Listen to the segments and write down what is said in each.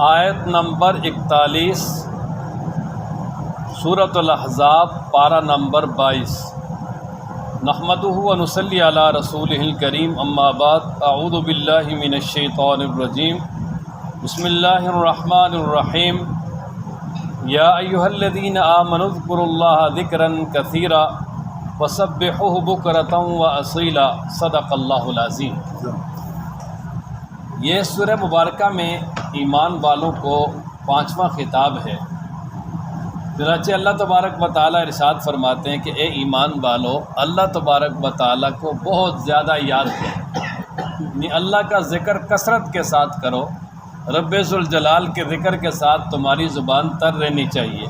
آیت نمبر 41 سورۃ الاحزاب پارہ نمبر 22۔ نحمدہ و نصلی علی رسولہ الکریم، اما بعد، اعوذ باللہ من الشیطان الرجیم، بسم اللہ الرحمن الرحیم۔ یا ایہا الذین آمنوا اذکروا اللہ ذکرا کثیرا وسبحوہ بکرۃ واصیلا، صدق اللہ العظیم۔ یہ سورہ مبارکہ میں ایمان والوں کو 5واں خطاب ہے۔ چنانچہ اللہ تبارک و تعالیٰ ارشاد فرماتے ہیں کہ اے ایمان والو، اللہ تبارک و تعالیٰ کو بہت زیادہ یاد کرو، یعنی اللہ کا ذکر کثرت کے ساتھ کرو۔ رب ذوالجلال کے ذکر کے ساتھ تمہاری زبان تر رہنی چاہیے،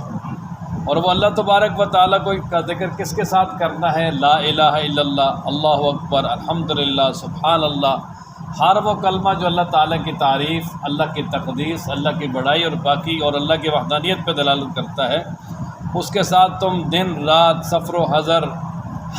اور وہ اللہ تبارک و تعالیٰ کو کا ذکر کس کے ساتھ کرنا ہے؟ لا الہ الا اللہ، اللہ اکبر، الحمدللہ، سبحان اللہ، ہر وہ کلمہ جو اللہ تعالیٰ کی تعریف، اللہ کی تقدیس، اللہ کی بڑائی اور باقی اور اللہ کی وحدانیت پہ دلالت کرتا ہے، اس کے ساتھ تم دن رات، سفر و حضر،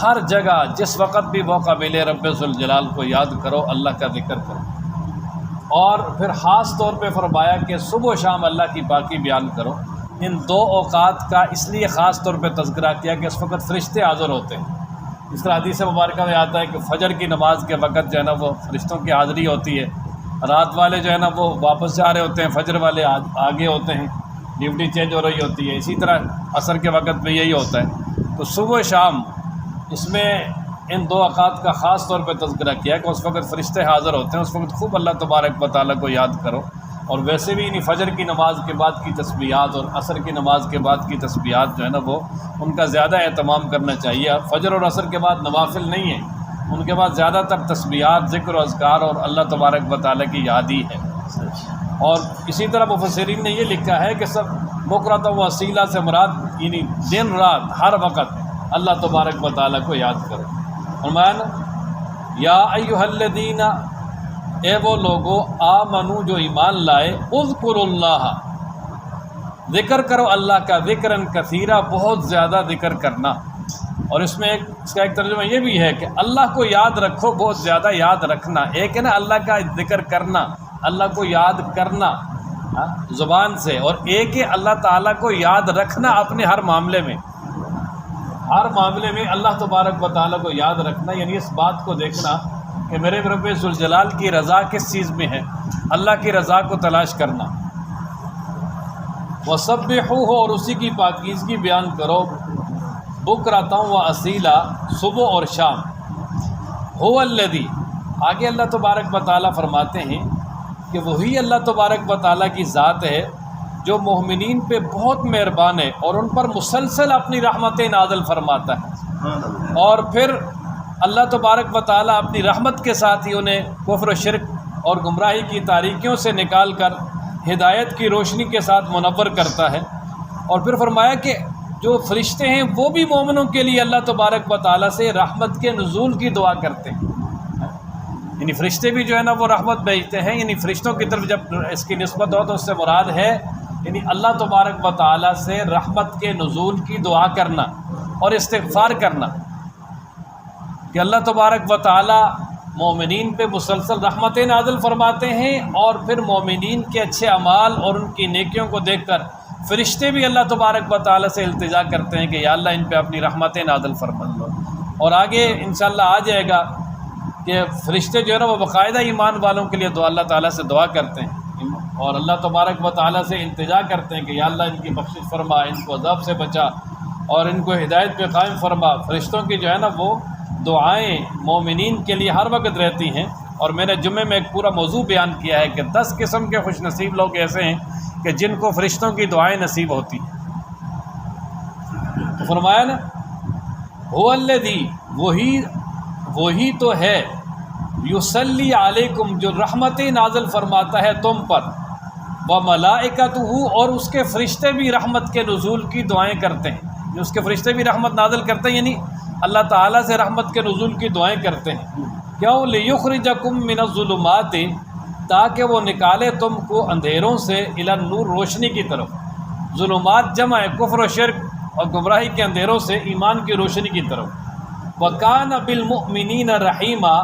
ہر جگہ جس وقت بھی موقع ملے رب ذوالجلال کو یاد کرو، اللہ کا ذکر کرو۔ اور پھر خاص طور پہ فرمایا کہ صبح و شام اللہ کی پاکی بیان کرو۔ ان دو اوقات کا اس لیے خاص طور پہ تذکرہ کیا کہ اس وقت فرشتے حاضر ہوتے ہیں۔ اس طرح حدیث مبارکہ میں آتا ہے کہ فجر کی نماز کے وقت جو ہے نا وہ فرشتوں کی حاضری ہوتی ہے، رات والے جو ہے نا وہ واپس جا رہے ہوتے ہیں، فجر والے آگے ہوتے ہیں، ڈیوٹی چینج ہو رہی ہوتی ہے۔ اسی طرح عصر کے وقت میں یہی ہوتا ہے۔ تو صبح و شام اس میں ان دو اوقات کا خاص طور پہ تذکرہ کیا کہ اس وقت فرشتے حاضر ہوتے ہیں، اس وقت خوب اللہ تبارک و تعالیٰ کو یاد کرو۔ اور ویسے بھی انہیں فجر کی نماز کے بعد کی تسبیحات اور عصر کی نماز کے بعد کی تسبیحات جو ہے نا وہ ان کا زیادہ اہتمام کرنا چاہیے۔ فجر اور عصر کے بعد نوافل نہیں ہیں، ان کے بعد زیادہ تر تسبیحات، ذکر و اذکار اور اللہ تبارک و تعالیٰ کی یاد ہی ہے۔ اور اسی طرح مفسرین نے یہ لکھا ہے کہ سب بکرۃ و اصیلا سے مراد یعنی دن رات ہر وقت اللہ تبارک و تعالیٰ کو یاد کرو۔ فرمایا نا یا ایھا الذین، اے وہ لوگوں، آمنو جو ایمان لائے، اذکروا اللہ، ذکر کرو اللہ کا، ذکراً کثیرا، بہت زیادہ ذکر کرنا۔ اور اس میں اس کا ایک ترجمہ یہ بھی ہے کہ اللہ کو یاد رکھو، بہت زیادہ یاد رکھنا۔ ایک ہے نا اللہ کا ذکر کرنا، اللہ کو یاد کرنا زبان سے، اور ایک ہے اللہ تعالیٰ کو یاد رکھنا اپنے ہر معاملے میں، ہر معاملے میں اللہ تبارک و تعالیٰ کو یاد رکھنا، یعنی اس بات کو دیکھنا کہ میرے رب ذوالجلال کی رضا کس چیز میں ہے، اللہ کی رضا کو تلاش کرنا۔ وَسَبِّحُوهُ، اور اسی کی پاکیزگی بیان کرو، بُکْرَةً وَأَصِیلًا، صبح اور شام۔ هُوَ الَّذِی، آگے اللہ تبارک و تعالیٰ فرماتے ہیں کہ وہی اللہ تبارک و تعالیٰ کی ذات ہے جو مومنین پہ بہت مہربان ہے اور ان پر مسلسل اپنی رحمتیں نازل فرماتا ہے۔ اور پھر اللہ تبارک و تعالیٰ اپنی رحمت کے ساتھ ہی انہیں کفر و شرک اور گمراہی کی تاریکیوں سے نکال کر ہدایت کی روشنی کے ساتھ منور کرتا ہے۔ اور پھر فرمایا کہ جو فرشتے ہیں وہ بھی مومنوں کے لیے اللہ تبارک و تعالیٰ سے رحمت کے نزول کی دعا کرتے ہیں، یعنی فرشتے بھی جو ہے نا وہ رحمت بھیجتے ہیں۔ یعنی فرشتوں کی طرف جب اس کی نسبت ہو تو اس سے مراد ہے یعنی اللہ تبارک و تعالیٰ سے رحمت کے نزول کی دعا کرنا اور استغفار کرنا، کہ اللہ تبارک و تعالیٰ مومنین پہ مسلسل رحمتیں نازل فرماتے ہیں، اور پھر مومنین کے اچھے اعمال اور ان کی نیکیوں کو دیکھ کر فرشتے بھی اللہ تبارک و تعالیٰ سے التجا کرتے ہیں کہ یا اللہ ان پہ اپنی رحمتیں نازل فرما دو۔ اور آگے انشاءاللہ آ جائے گا کہ فرشتے جو ہے نا وہ باقاعدہ ایمان والوں کے لیے اللہ تعالیٰ سے دعا کرتے ہیں اور اللہ تبارک و تعالیٰ سے التجا کرتے ہیں کہ یا اللہ ان کی بخشش فرما، ان کو عذاب سے بچا اور ان کو ہدایت پہ قائم فرما۔ فرشتوں کی جو ہے نا وہ دعائیں مومنین کے لیے ہر وقت رہتی ہیں۔ اور میں نے جمعے میں ایک پورا موضوع بیان کیا ہے کہ 10 قسم کے خوش نصیب لوگ ایسے ہیں کہ جن کو فرشتوں کی دعائیں نصیب ہوتی ہیں۔ تو فرمایا نا هو الذی، وہی تو ہے، یصلی علیکم، جو رحمتیں نازل فرماتا ہے تم پر، وملائکتہ، اور اس کے فرشتے بھی رحمت کے نزول کی دعائیں کرتے ہیں، اس کے فرشتے بھی رحمت نازل کرتے ہیں، یعنی اللہ تعالیٰ سے رحمت کے نزول کی دعائیں کرتے ہیں۔ کیوں؟ لیخرجکم من الظلمات، تاکہ وہ نکالے تم کو اندھیروں سے الی النور، روشنی کی طرف۔ ظلمات جمع ہے کفر و شرک اور گمراہی کے اندھیروں سے ایمان کی روشنی کی طرف۔ وَكَانَ بِالْمُؤْمِنِينَ رَحِيمًا،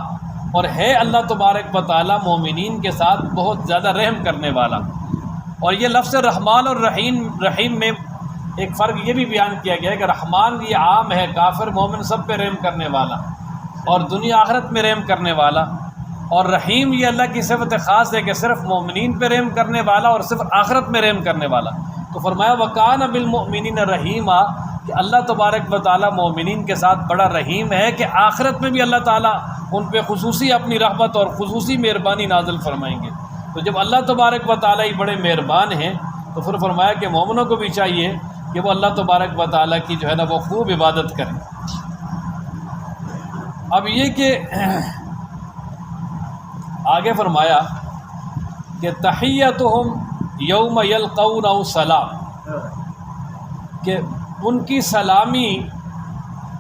اور ہے اللہ تبارک و تعالیٰ مومنین کے ساتھ بہت زیادہ رحم کرنے والا۔ اور یہ لفظ رحمان اور رحیم میں ایک فرق یہ بھی بیان کیا گیا ہے کہ رحمان یہ عام ہے، کافر مومن سب پہ رحم کرنے والا اور دنیا آخرت میں رحم کرنے والا، اور رحیم یہ اللہ کی صفت خاص ہے کہ صرف مومنین پہ رحم کرنے والا اور صرف آخرت میں رحم کرنے والا۔ تو فرمایا وَكَانَ بِالْمُؤْمِنِينَ رَحِيمًا، کہ اللہ تبارک و تعالیٰ مومنین کے ساتھ بڑا رحیم ہے کہ آخرت میں بھی اللہ تعالیٰ ان پہ خصوصی اپنی رحمت اور خصوصی مہربانی نازل فرمائیں گے۔ تو جب اللہ تبارک و تعالیٰ ہی بڑے مہربان ہیں تو پھر فرمایا کہ مومنوں کو بھی چاہیے کہ وہ اللہ تبارک و تعالیٰ کی جو ہے نا وہ خوب عبادت کریں۔ اب یہ کہ آگے فرمایا کہ تحیتہم یوم یلقونہ سلام، کہ ان کی سلامی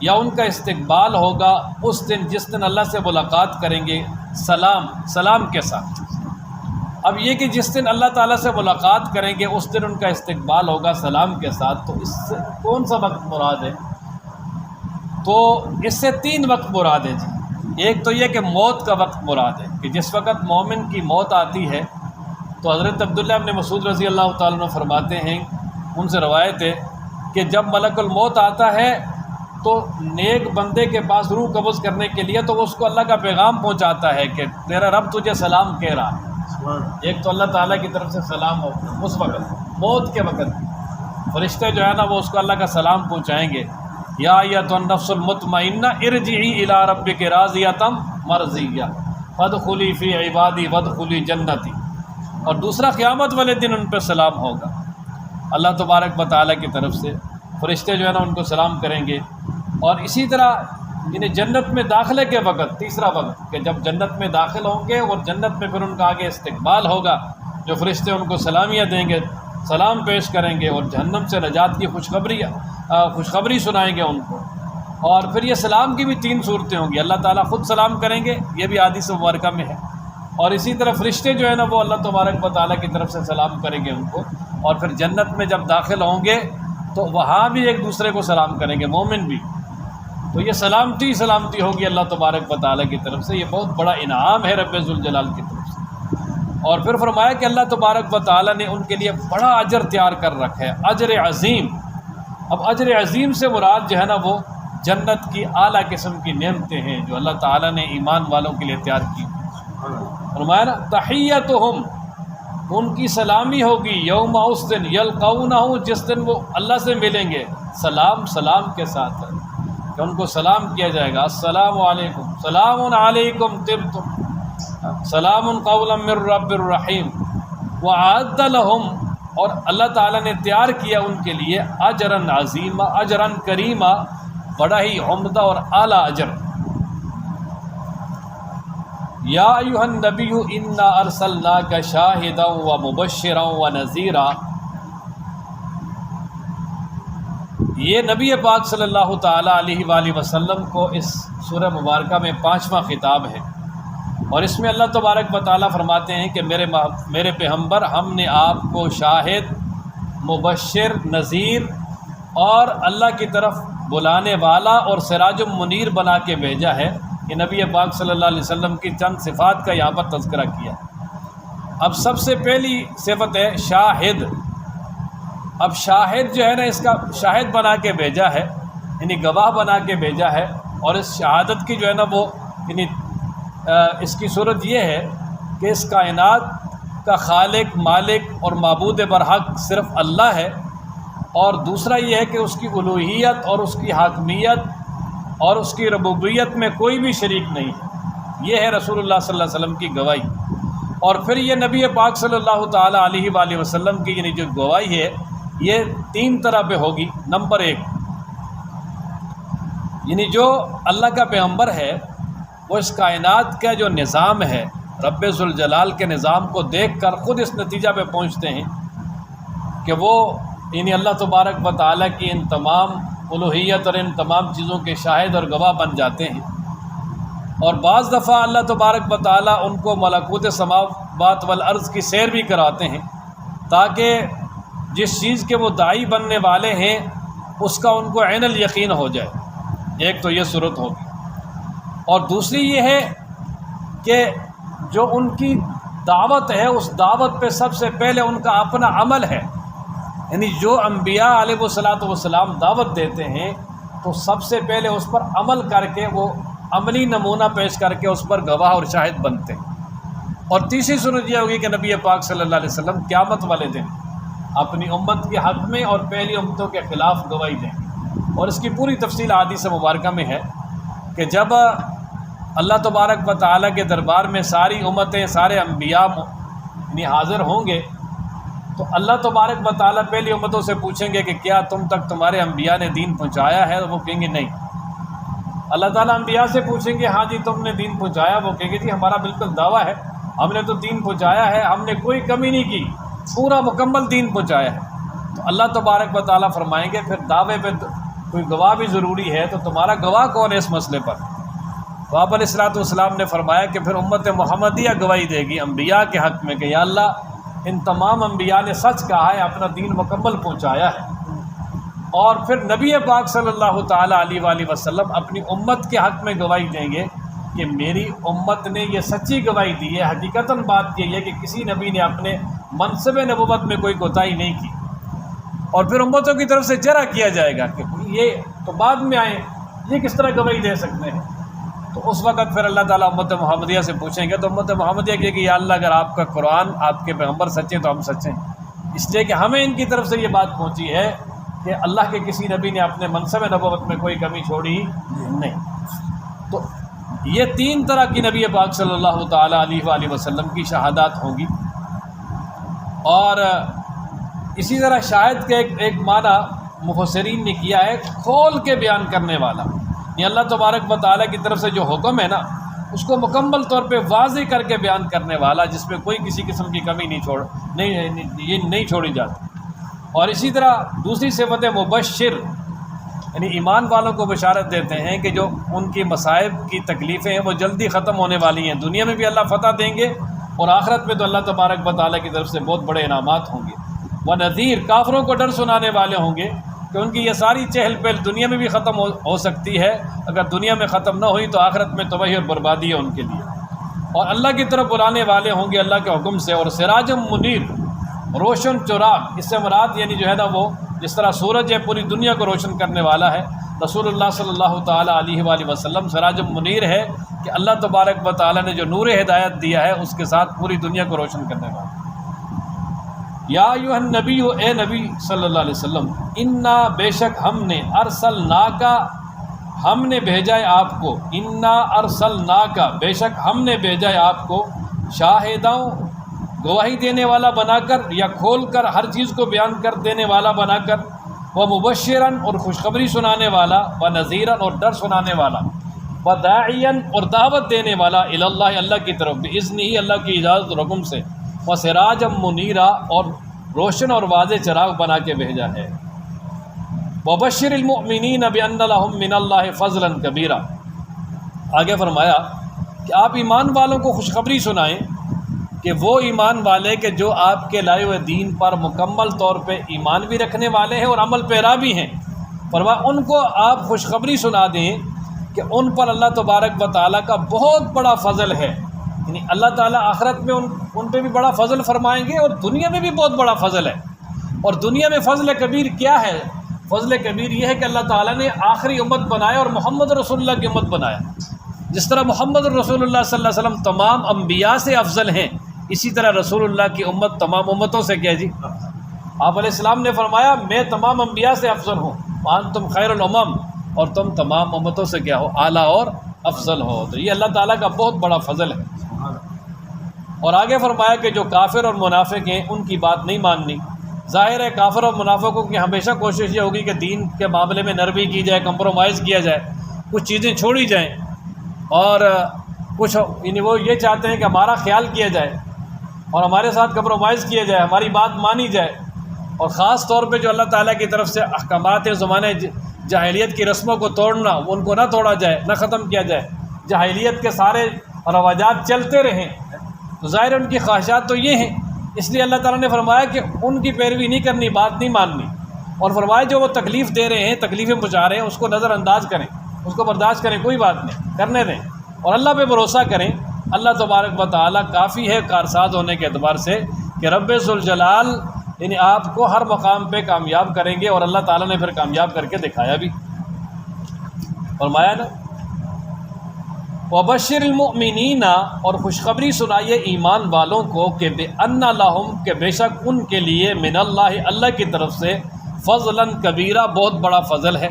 یا ان کا استقبال ہوگا اس دن جس دن اللہ سے ملاقات کریں گے، سلام کے ساتھ۔ اب یہ کہ جس دن اللہ تعالیٰ سے ملاقات کریں گے اس دن ان کا استقبال ہوگا سلام کے ساتھ، تو اس سے کون سا وقت مراد ہے؟ تو اس سے 3 وقت مراد ہے جی۔ ایک تو یہ کہ موت کا وقت مراد ہے، کہ جس وقت مومن کی موت آتی ہے تو حضرت عبداللہ ابن مسعود رضی اللہ تعالیٰ عنہ فرماتے ہیں، ان سے روایت ہے کہ جب ملک الموت آتا ہے تو نیک بندے کے پاس روح قبض کرنے کے لیے تو اس کو اللہ کا پیغام پہنچاتا ہے کہ تیرا رب تجھے سلام کہہ رہا ہے۔ ایک تو اللہ تعالیٰ کی طرف سے سلام ہو اس وقت، موت کے وقت فرشتے جو ہے نا وہ اس کو اللہ کا سلام پہنچائیں گے، یا ایتھا النفس المطمئنہ ارجعی الی ربک راضیۃ مرضیہ فادخلی فی عبادی وادخلی جنتی۔ اور دوسرا قیامت والے دن ان پہ سلام ہوگا، اللہ تبارک و تعالیٰ کی طرف سے فرشتے جو ہے نا ان کو سلام کریں گے۔ اور اسی طرح یعنی جنت میں داخلے کے وقت، تیسرا وقت کہ جب جنت میں داخل ہوں گے اور جنت میں پھر ان کا آگے استقبال ہوگا، جو فرشتے ان کو سلامیاں دیں گے، سلام پیش کریں گے اور جہنم سے نجات کی خوشخبری سنائیں گے ان کو۔ اور پھر یہ سلام کی بھی 3 صورتیں ہوں گی، اللہ تعالیٰ خود سلام کریں گے، یہ بھی حدیث مبارکہ میں ہے، اور اسی طرح فرشتے جو ہے نا وہ اللہ تبارک و تعالیٰ کی طرف سے سلام کریں گے ان کو، اور پھر جنت میں جب داخل ہوں گے تو وہاں بھی ایک دوسرے کو سلام کریں گے، مومن بھی۔ تو یہ سلامتی ہوگی اللہ تبارک و تعالیٰ کی طرف سے، یہ بہت بڑا انعام ہے رب ذوالجلال کی طرف سے۔ اور پھر فرمایا کہ اللہ تبارک و تعالیٰ نے ان کے لیے بڑا اجر تیار کر رکھا ہے، اجر عظیم۔ اب اجر عظیم سے مراد جو ہے نا وہ جنت کی اعلیٰ قسم کی نعمتیں ہیں جو اللہ تعالیٰ نے ایمان والوں کے لیے تیار کی۔ فرمایا نا تحیتہم، ان کی سلامی ہوگی یوم، اس دن یلقونہ، جس دن وہ اللہ سے ملیں گے، سلام کے ساتھ ہے کہ ان کو سلام کیا جائے گا، السلام علیکم، سلام علیکم طبتم سلام قولا من رب الرحیم وعد لہم، اور اللہ تعالیٰ نے تیار کیا ان کے لیے اجرن عظیمہ، اجرن کریمہ، بڑا ہی عمدہ اور اعلیٰ اجر۔ یا ایھا النبی انا ارسلناک شاہدا ومبشرا ونذیرا، یہ نبی پاک صلی اللہ تعالیٰ علیہ وآلہ وسلم کو اس سورہ مبارکہ میں 5واں خطاب ہے، اور اس میں اللہ تبارک و تعالیٰ فرماتے ہیں کہ میرے پیغمبر، ہم نے آپ کو شاہد، مبشر، نذیر اور اللہ کی طرف بلانے والا اور سراج منیر بنا کے بھیجا ہے۔ یہ نبی پاک صلی اللہ علیہ وسلم کی چند صفات کا یہاں پر تذکرہ کیا۔ اب سب سے پہلی صفت ہے شاہد۔ اب شاہد جو ہے نا، اس کا شاہد بنا کے بھیجا ہے، یعنی گواہ بنا کے بھیجا ہے، اور اس شہادت کی جو ہے نا وہ یعنی اس کی صورت یہ ہے کہ اس کائنات کا خالق، مالک اور معبود برحق صرف اللہ ہے، اور دوسرا یہ ہے کہ اس کی الوہیت اور اس کی حاکمیت اور اس کی ربوبیت میں کوئی بھی شریک نہیں ہے۔ یہ ہے رسول اللہ صلی اللہ علیہ وسلم کی گواہی۔ اور پھر یہ نبی پاک صلی اللہ تعالیٰ علیہ وآلہ وسلم کی یعنی جو گواہی ہے یہ 3 طرح پہ ہوگی۔ نمبر 1، یعنی جو اللہ کا پیغمبر ہے وہ اس کائنات کا جو نظام ہے، رب ذوالجلال کے نظام کو دیکھ کر خود اس نتیجہ پہ پہنچتے ہیں کہ وہ یعنی اللہ تبارک و تعالیٰ کی ان تمام الوہیت اور ان تمام چیزوں کے شاہد اور گواہ بن جاتے ہیں۔ اور بعض دفعہ اللہ تبارک و تعالیٰ ان کو ملکوت السماوات والارض کی سیر بھی کراتے ہیں، تاکہ جس چیز کے وہ داعی بننے والے ہیں اس کا ان کو عین الیقین ہو جائے۔ ایک تو یہ صورت ہوگی، اور دوسری یہ ہے کہ جو ان کی دعوت ہے اس دعوت پہ سب سے پہلے ان کا اپنا عمل ہے، یعنی جو انبیاء علیہ الصلاۃ والسلام دعوت دیتے ہیں تو سب سے پہلے اس پر عمل کر کے وہ عملی نمونہ پیش کر کے اس پر گواہ اور شاہد بنتے ہیں۔ اور تیسری صورت یہ ہوگی کہ نبی پاک صلی اللہ علیہ وسلم قیامت والے دن اپنی امت کے حق میں اور پہلی امتوں کے خلاف گواہی دیں، اور اس کی پوری تفصیل احادیث مبارکہ میں ہے کہ جب اللہ تبارک و تعالیٰ کے دربار میں ساری امتیں، سارے انبیاء یعنی حاضر ہوں گے تو اللہ تبارک و تعالیٰ پہلی امتوں سے پوچھیں گے کہ کیا تم تک تمہارے انبیاء نے دین پہنچایا ہے؟ وہ کہیں گے نہیں۔ اللہ تعالیٰ انبیاء سے پوچھیں گے ہاں جی تم نے دین پہنچایا؟ وہ کہیں گے جی ہمارا بالکل دعویٰ ہے، ہم نے تو دین پہنچایا ہے، ہم نے کوئی کمی نہیں کی، پورا مکمل دین پہنچایا ہے۔ تو اللہ تبارک و تعالیٰ فرمائیں گے پھر دعوے پہ کوئی گواہ بھی ضروری ہے، تو تمہارا گواہ کون ہے اس مسئلے پر؟ تو آپ علیہ الصلوۃ والسلام نے فرمایا کہ پھر امت محمدیہ گواہی دے گی انبیاء کے حق میں کہ یا اللہ ان تمام انبیاء نے سچ کہا ہے، اپنا دین مکمل پہنچایا ہے۔ اور پھر نبی پاک صلی اللہ تعالیٰ علیہ وآلہ وسلم اپنی امت کے حق میں گواہی دیں گے کہ میری امت نے یہ سچی گواہی دی ہے، حقیقتاً بات یہ ہے کہ کسی نبی نے اپنے منصب نبوت میں کوئی کوتاہی نہیں کی۔ اور پھر امتوں کی طرف سے جرح کیا جائے گا کہ یہ تو بعد میں آئے، یہ کس طرح گواہی دے سکتے ہیں؟ تو اس وقت پھر اللہ تعالیٰ امت محمدیہ سے پوچھیں گے، تو امت محمدیہ کہے کہ یا اللہ اگر آپ کا قرآن، آپ کے پیغمبر سچے تو ہم سچے ہیں، اس لیے کہ ہمیں ان کی طرف سے یہ بات پہنچی ہے کہ اللہ کے کسی نبی نے اپنے منصب نبوت میں کوئی کمی چھوڑی نہیں۔ تو یہ تین طرح کی نبی پاک صلی اللہ تعالیٰ علیہ وآلہ وسلم کی شہادات ہوں گی۔ اور اسی طرح شاہد کے ایک معنی مفسرین نے کیا ہے کھول کے بیان کرنے والا، یہ اللہ تبارک و تعالیٰ کی طرف سے جو حکم ہے نا اس کو مکمل طور پہ واضح کر کے بیان کرنے والا، جس میں کوئی کسی قسم کی کمی نہیں چھوڑی جاتی۔ اور اسی طرح دوسری صفت مبشر، یعنی ایمان والوں کو بشارت دیتے ہیں کہ جو ان کی مصائب کی تکلیفیں ہیں وہ جلدی ختم ہونے والی ہیں، دنیا میں بھی اللہ فتح دیں گے اور آخرت میں تو اللہ تبارک و تعالیٰ کی طرف سے بہت بڑے انعامات ہوں گے۔ ونذیر، کافروں کو ڈر سنانے والے ہوں گے کہ ان کی یہ ساری چہل پہل دنیا میں بھی ختم ہو سکتی ہے، اگر دنیا میں ختم نہ ہوئی تو آخرت میں تباہی اور بربادی ہے ان کے لیے۔ اور اللہ کی طرف بلانے والے ہوں گے اللہ کے حکم سے، اور سراج منیر، روشن چراغ، اس سے مراد یعنی جو ہے نا وہ جس طرح سورج ہے پوری دنیا کو روشن کرنے والا ہے، رسول اللہ صلی اللہ تعالیٰ علیہ وآلہ وسلم سراج منیر ہے کہ اللہ تبارک و تعالیٰ نے جو نور ہدایت دیا ہے اس کے ساتھ پوری دنیا کو روشن کرنے والا۔ یا ایھا النبی، اے نبی صلی اللہ علیہ وسلم، انا، بے شک ہم نے، ارسلناکا، ہم نے بھیجا ہے آپ کو، انا ارسلناکا، بے شک ہم نے بھیجا ہے آپ کو، شاہداں، گواہی دینے والا بنا کر یا کھول کر ہر چیز کو بیان کر دینے والا بنا کر، ومبشراً، اور خوشخبری سنانے والا، ونذیراً، اور ڈر سنانے والا، وداعیاً، اور دعوت دینے والا، اللہ، اللہ کی طرف، باذنہ، اللہ کی اجازت اور حکم سے، وسراجا منیرا، اور روشن اور واضح چراغ بنا کے بھیجا ہے۔ وبشر المؤمنین بان لهم من اللہ فضلا کبیرا، آگے فرمایا کہ آپ ایمان والوں کو خوشخبری سنائیں کہ وہ ایمان والے کہ جو آپ کے لائے ہوئے دین پر مکمل طور پہ ایمان بھی رکھنے والے ہیں اور عمل پیرا بھی ہیں، فرمایا ان کو آپ خوشخبری سنا دیں کہ ان پر اللہ تبارک و تعالیٰ کا بہت بڑا فضل ہے، یعنی اللہ تعالیٰ آخرت میں ان پہ بھی بڑا فضل فرمائیں گے اور دنیا میں بھی بہت بڑا فضل ہے۔ اور دنیا میں فضل کبیر کیا ہے؟ فضل کبیر یہ ہے کہ اللہ تعالیٰ نے آخری امت بنایا اور محمد رسول اللہ کی امت بنایا۔ جس طرح محمد رسول اللہ صلی اللہ علیہ وسلم تمام انبیاء سے افضل ہیں، اسی طرح رسول اللہ کی امت تمام امتوں سے کیا جی؟ آپ علیہ السلام نے فرمایا میں تمام انبیاء سے افضل ہوں، وانتم خیر الامم، اور تم تمام امتوں سے کیا ہو؟ اعلیٰ اور افضل ہو۔ تو یہ اللہ تعالیٰ کا بہت بڑا فضل ہے۔ اور آگے فرمایا کہ جو کافر اور منافق ہیں ان کی بات نہیں ماننی۔ ظاہر ہے کافر اور منافقوں کی ہمیشہ کوشش یہ ہوگی کہ دین کے معاملے میں نرمی کی جائے، کمپرومائز کیا جائے، کچھ چیزیں چھوڑی جائیں، اور کچھ یعنی وہ یہ چاہتے ہیں کہ ہمارا خیال کیا جائے اور ہمارے ساتھ کمپرومائز کیا جائے، ہماری بات مانی جائے۔ اور خاص طور پہ جو اللہ تعالیٰ کی طرف سے احکامات زمانے جاہلیت کی رسموں کو توڑنا، ان کو نہ توڑا جائے، نہ ختم کیا جائے، جاہلیت کے سارے رواجات چلتے رہیں، تو ظاہر ان کی خواہشات تو یہ ہیں۔ اس لیے اللہ تعالیٰ نے فرمایا کہ ان کی پیروی نہیں کرنی، بات نہیں ماننی، اور فرمایا جو وہ تکلیف دے رہے ہیں، تکلیفیں پہنچا رہے ہیں، اس کو نظر انداز کریں، اس کو برداشت کریں، کوئی بات نہیں، کرنے دیں، اور اللہ پہ بھروسہ کریں اللہ تبارک و تعالیٰ کافی ہے کارساز ہونے کے اعتبار سے کہ رب ذوالجلال یعنی آپ کو ہر مقام پہ کامیاب کریں گے، اور اللہ تعالیٰ نے پھر کامیاب کر کے دکھایا بھی، فرمایا نا وَبَشِّرِ الْمُؤْمِنِينَ، اور خوشخبری سنائیے ایمان والوں کو کہ بِأَنَّ لَهُمْ، کہ بے شک ان کے لیے من اللہ، اللہ کی طرف سے فضلاً کبیرہ، بہت بڑا فضل ہے۔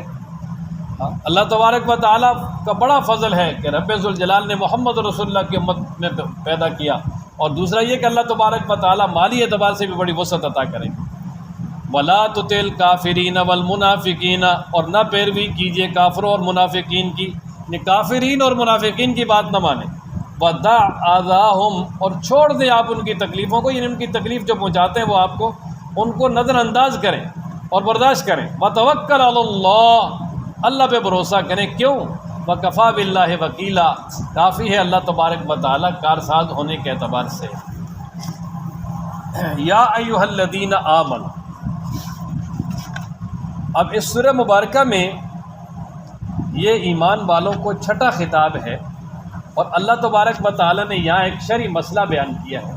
اللہ تبارک و تعالیٰ کا بڑا فضل ہے کہ رب ذوالجلال نے محمد رسول اللہ کی امت میں پیدا کیا، اور دوسرا یہ کہ اللہ تبارک و تعالیٰ مالی اعتبار سے بھی بڑی وسعت عطا کریں گے۔ وَلَا تُطِعِ الْكَافِرِينَ وَالْمُنَافِقِينَ، اور نہ پیروی کیجیے کافروں اور منافقین کی، یعنی کافرین اور منافقین کی بات نہ مانیں۔ وَدَعْ أَذَاهُمْ، اور چھوڑ دیں آپ ان کی تکلیفوں کو، یعنی ان کی تکلیف جو پہنچاتے ہیں وہ آپ کو، ان کو نظر انداز کریں اور برداشت کریں۔ وَتَوَكَّلْ عَلَى اللَّهِ، اللہ پہ بھروسہ کریں، کیوں؟ وَكَفَى بِاللَّهِ وَكِيلًا، کافی ہے اللہ تبارک و تعالیٰ کارساز ہونے کے اعتبار سے۔ یا ایھا الذین آمنوا، اب اس سورہ مبارکہ میں یہ ایمان والوں کو چھٹا خطاب ہے، اور اللہ تبارک و تعالیٰ نے یہاں ایک شرعی مسئلہ بیان کیا ہے۔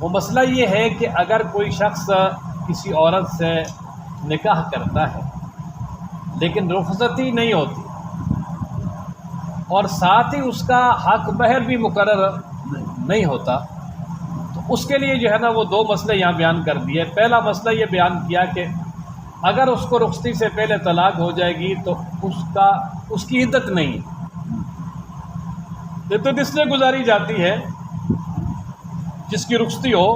وہ مسئلہ یہ ہے کہ اگر کوئی شخص کسی عورت سے نکاح کرتا ہے لیکن رخصتی نہیں ہوتی، اور ساتھ ہی اس کا حق مہر بھی مقرر نہیں ہوتا، تو اس کے لیے جو ہے نا وہ دو مسئلے یہاں بیان کر دیے۔ پہلا مسئلہ یہ بیان کیا کہ اگر اس کو رخصتی سے پہلے طلاق ہو جائے گی تو اس کی عدت نہیں، عدت اس لیے گزاری جاتی ہے جس کی رخصتی ہو،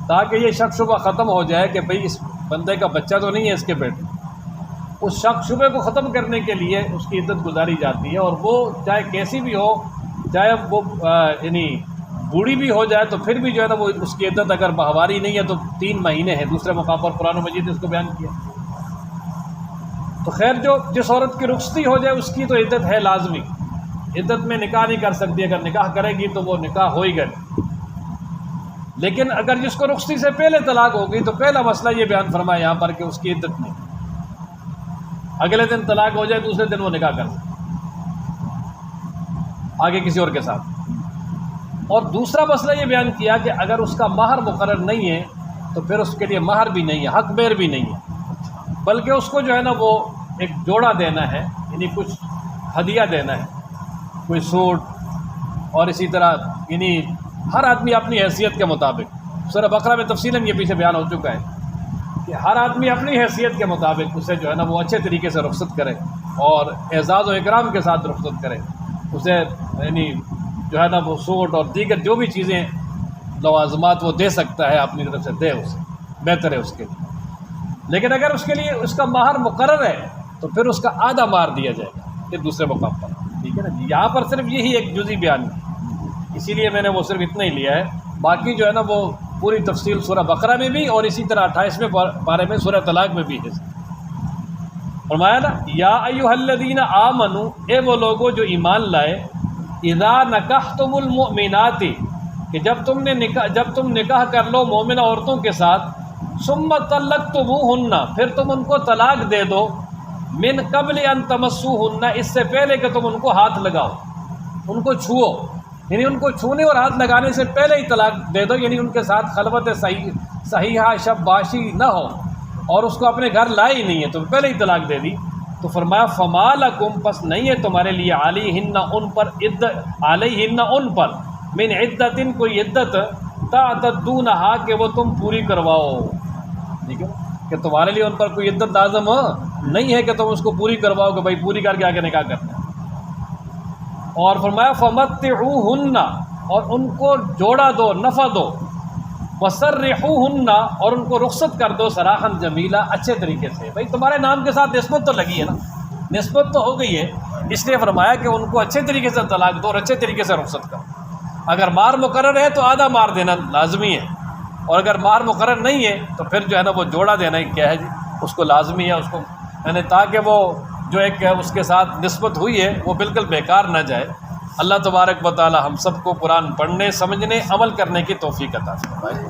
تاکہ یہ شک شبہ ختم ہو جائے کہ بھئی اس بندے کا بچہ تو نہیں ہے اس کے پیٹ میں۔ اس شک شبے کو ختم کرنے کے لیے اس کی عدت گزاری جاتی ہے، اور وہ چاہے کیسی بھی ہو، چاہے وہ یعنی بوڑھی بھی ہو جائے تو پھر بھی جو ہے نا وہ اس کی عدت اگر ماہواری نہیں ہے تو 3 مہینے ہے۔ دوسرے مقام پر قرآن مجید نے اس کو بیان کیا۔ تو خیر، جس عورت کی رخصتی ہو جائے اس کی تو عدت ہے لازمی، عدت میں نکاح نہیں کر سکتی، اگر نکاح کرے گی تو وہ نکاح ہو ہی گئے۔ لیکن اگر جس کو رخصتی سے پہلے طلاق ہوگی تو پہلا مسئلہ یہ بیان فرمایا یہاں پر کہ اس کی عدت نہیں، اگلے دن طلاق ہو جائے دوسرے دن وہ نکاح کر سکتے آگے کسی اور کے ساتھ۔ اور دوسرا مسئلہ یہ بیان کیا کہ اگر اس کا مہر مقرر نہیں ہے تو پھر اس کے لیے مہر بھی نہیں ہے، حق مہر بھی نہیں ہے، بلکہ اس کو جو ہے نا وہ ایک جوڑا دینا ہے، یعنی کچھ ہدیہ دینا ہے، کوئی سوٹ، اور اسی طرح یعنی ہر آدمی اپنی حیثیت کے مطابق، سورہ بقرہ میں تفصیلاً یہ پیچھے بیان ہو چکا ہے کہ ہر آدمی اپنی حیثیت کے مطابق اسے جو ہے نا وہ اچھے طریقے سے رخصت کرے اور اعزاز و اکرام کے ساتھ رخصت کرے، اسے یعنی جو ہے نا وہ سوٹ اور دیگر جو بھی چیزیں لوازمات وہ دے سکتا ہے اپنی طرف سے دے، اسے بہتر ہے اس کے لیے۔ لیکن اگر اس کے لیے اس کا مہر مقرر ہے تو پھر اس کا آدھا مہر دیا جائے گا، یہ دوسرے مقام پر، ٹھیک ہے نا جی۔ یہاں پر صرف یہی ایک جزئی بیان ہے، اسی لیے میں نے وہ صرف اتنا ہی لیا ہے، باقی جو ہے نا وہ پوری تفصیل سورہ بقرہ میں بھی اور اسی طرح 28ویں پارے میں سورہ طلاق میں بھی ہے۔ فرمایا نا یا ایھا الذین آمنوا، اے وہ لوگوں جو ایمان لائے، اذا نکحتم المؤمنات، کہ جب تم نکاح کر لو مومنہ عورتوں کے ساتھ، ثم طلقتموہن، پھر تم ان کو طلاق دے دو، من قبل ان تمسوہن، اس سے پہلے کہ تم ان کو ہاتھ لگاؤ، ان کو چھوؤ، یعنی ان کو چھونے اور ہاتھ لگانے سے پہلے ہی طلاق دے دو، یعنی ان کے ساتھ خلوت صحیحہ شب باشی نہ ہو اور اس کو اپنے گھر لائے ہی نہیں ہے تو پہلے ہی طلاق دے دی۔ تو فرمایا فما لکم، پس نہیں ہے تمہارے لیے علیہن ان پر من عدت، کوئی عدت تعتدونہا کہ وہ تم پوری کرواؤ، ٹھیک ہے کہ تمہارے لیے ان پر کوئی عدت لازم نہیں ہے کہ تم اس کو پوری کرواؤ کہ بھائی پوری کر کے آگے نکاح کرنا ہے۔ اور فرمایا فمتعوہن، اور ان کو جوڑا دو، نفع دو، وسرحوہن، اور ان کو رخصت کر دو، سراحا جمیلا، اچھے طریقے سے۔ بھائی تمہارے نام کے ساتھ نسبت تو لگی ہے نا، نسبت تو ہو گئی ہے، اس لیے فرمایا کہ ان کو اچھے طریقے سے طلاق دو اور اچھے طریقے سے رخصت کرو۔ اگر مہر مقرر ہے تو آدھا مہر دینا لازمی ہے، اور اگر مہر مقرر نہیں ہے تو پھر جو ہے نا وہ جوڑا دینا ہی کیا ہے جی، اس کو لازمی ہے، اس کو یعنی تاکہ وہ جو ایک اس کے ساتھ نسبت ہوئی ہے وہ بالکل بیکار نہ جائے۔ اللہ تبارک و تعالی ہم سب کو قرآن پڑھنے، سمجھنے، عمل کرنے کی توفیق عطا فرمائے۔